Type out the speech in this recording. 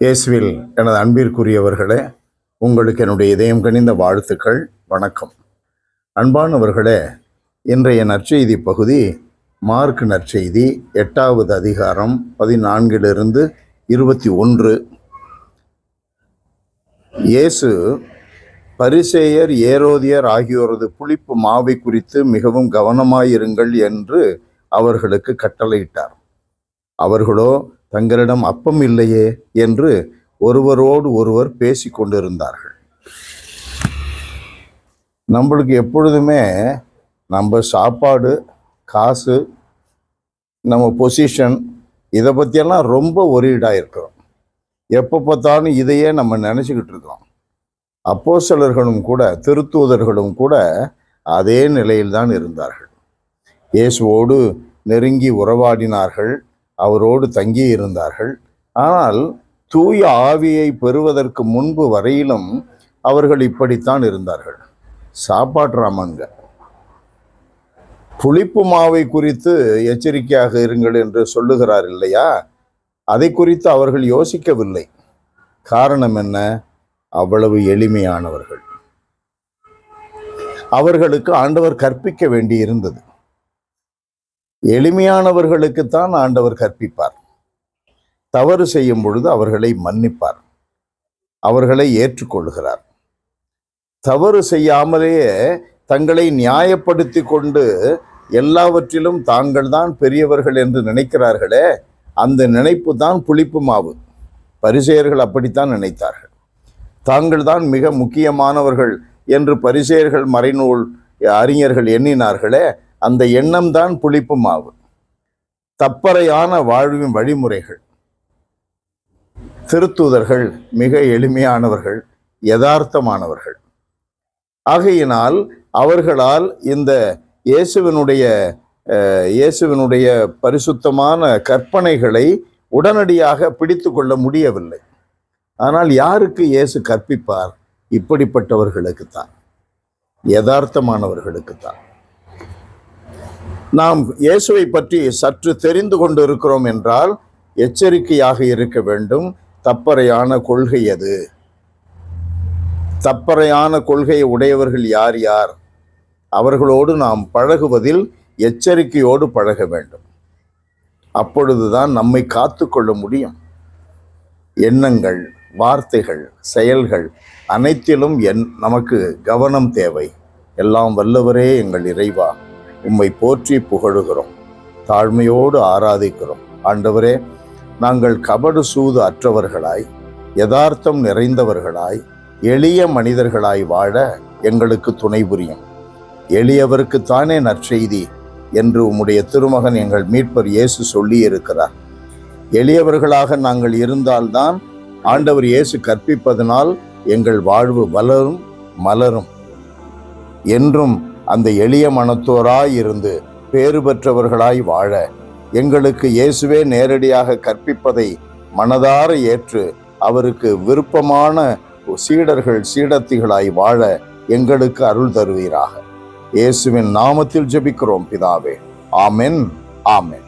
இயேசுவில் எனது அன்பிற்குரியவர்களே, உங்களுக்கு என்னுடைய இதயம் கனிந்த வாழ்த்துக்கள். வணக்கம். அன்பானவர்களே, இன்றைய நற்செய்தி பகுதி மார்க் நற்செய்தி 8வது அதிகாரம் 14 21. இயேசு பரிசேயர், ஏரோதியர் ஆகியோரது புளிப்பு மாவை குறித்து மிகவும் கவனமாயிருங்கள் என்று அவர்களுக்கு கட்டளையிட்டார். அவர்களோ தங்களிடம் அப்பம் இல்லையே என்று ஒருவரோடு ஒருவர் பேசி கொண்டிருந்தார்கள். நம்மளுக்கு எப்பொழுதுமே நம்ம சாப்பாடு, காசு, நம்ம பொசிஷன், இதை பற்றியெல்லாம் ரொம்ப ஒரீடாக இருக்கிறோம். எப்போ பார்த்தாலும் இதையே நம்ம நினச்சிக்கிட்டு இருக்கோம். அப்போஸ்தலர்களும் கூட, திருத்தூதர்களும் கூட அதே நிலையில்தான் இருந்தார்கள். இயேசுவோடு நெருங்கி உறவாடினார்கள், அவரோடு தங்கி இருந்தார்கள். ஆனால் தூய ஆவியை பெறுவதற்கு முன்பு வரையிலும் அவர்கள் இப்படித்தான் இருந்தார்கள். சாப்பாடுறாமங்க. புளிப்பு மாவை குறித்து எச்சரிக்கையாக இருங்கள் என்று சொல்லுகிறார் இல்லையா? அதை குறித்து அவர்கள் யோசிக்கவில்லை. காரணம் என்ன? அவ்வளவு எளிமையானவர்கள். அவர்களுக்கு ஆண்டவர் கற்பிக்க வேண்டி இருந்தது. எளிமையானவர்களுக்குத்தான் ஆண்டவர் கற்பிப்பார். தவறு செய்யும் பொழுது அவர்களை மன்னிப்பார், அவர்களை ஏற்றுக்கொள்கிறார். தவறு செய்யாமலேயே தங்களை நியாயப்படுத்தி கொண்டு எல்லாவற்றிலும் தாங்கள் தான் பெரியவர்கள் என்று நினைக்கிறார்களே, அந்த நினைப்பு தான் புளிப்பு மாவு. பரிசேயர்கள் அப்படித்தான் நினைத்தார்கள். தாங்கள் தான் மிக முக்கியமானவர்கள் என்று பரிசேயர்கள், மறைநூல் அறிஞர்கள் எண்ணினார்களே, அந்த எண்ணம் தான் புளிப்பு மாவு. தப்பறையான வாழ்வின் வழிமுறைகள். திருத்தூதர்கள் மிக எளிமையானவர்கள், யதார்த்தமானவர்கள். ஆகையினால் அவர்களால் இந்த இயேசுவினுடைய பரிசுத்தமான கற்பனைகளை உடனடியாக பிடித்து கொள்ள முடியவில்லை. ஆனால் யாருக்கு இயேசு கற்பிப்பார்? இப்படிப்பட்டவர்களுக்குத்தான், யதார்த்தமானவர்களுக்குத்தான். நாம் இயேசுவை பற்றி சற்று தெரிந்து கொண்டு இருக்கிறோம் என்றால் எச்சரிக்கையாக இருக்க வேண்டும். தப்பறையான கொள்கை அது. தப்பறையான கொள்கையை உடையவர்கள் யார் யார்? அவர்களோடு நாம் பழகுவதில் எச்சரிக்கையோடு பழக வேண்டும். அப்பொழுதுதான் நம்மை காத்து கொள்ள முடியும். எண்ணங்கள், வார்த்தைகள், செயல்கள் அனைத்திலும் நமக்கு கவனம் தேவை. எல்லாம் வல்லவரே எங்கள் இறைவா, உம்மை போற்றி புகழுகிறோம், தாழ்மையோடு ஆராதிக்கிறோம். ஆண்டவரே, நாங்கள் கபடு சூது அற்றவர்களாய், யதார்த்தம் நிறைந்தவர்களாய், எளிய மனிதர்களாய் வாழ எங்களுக்கு துணை புரியும். எளியவருக்குத்தானே நற்செய்தி என்று உம்முடைய திருமகன் எங்கள் மீட்பர் இயேசு சொல்லி இருக்கிறார். எளியவர்களாக நாங்கள் இருந்தால்தான் ஆண்டவர் இயேசு கற்பிப்பதனால் எங்கள் வாழ்வு வளரும், மலரும். என்றும் அந்த எளிய மனத்தோராய் இருந்து பேறு பெற்றவர்களாய் வாழ எங்களுக்கு இயேசுவே நேரடியாக கற்பிப்பதை மனதார ஏற்று அவருக்கு விருப்பமான சீடர்கள், சீடத்திகளாய் வாழ எங்களுக்கு அருள் தருவீராக. இயேசுவின் நாமத்தில் ஜெபிக்கிறோம் பிதாவே. ஆமென், ஆமென்.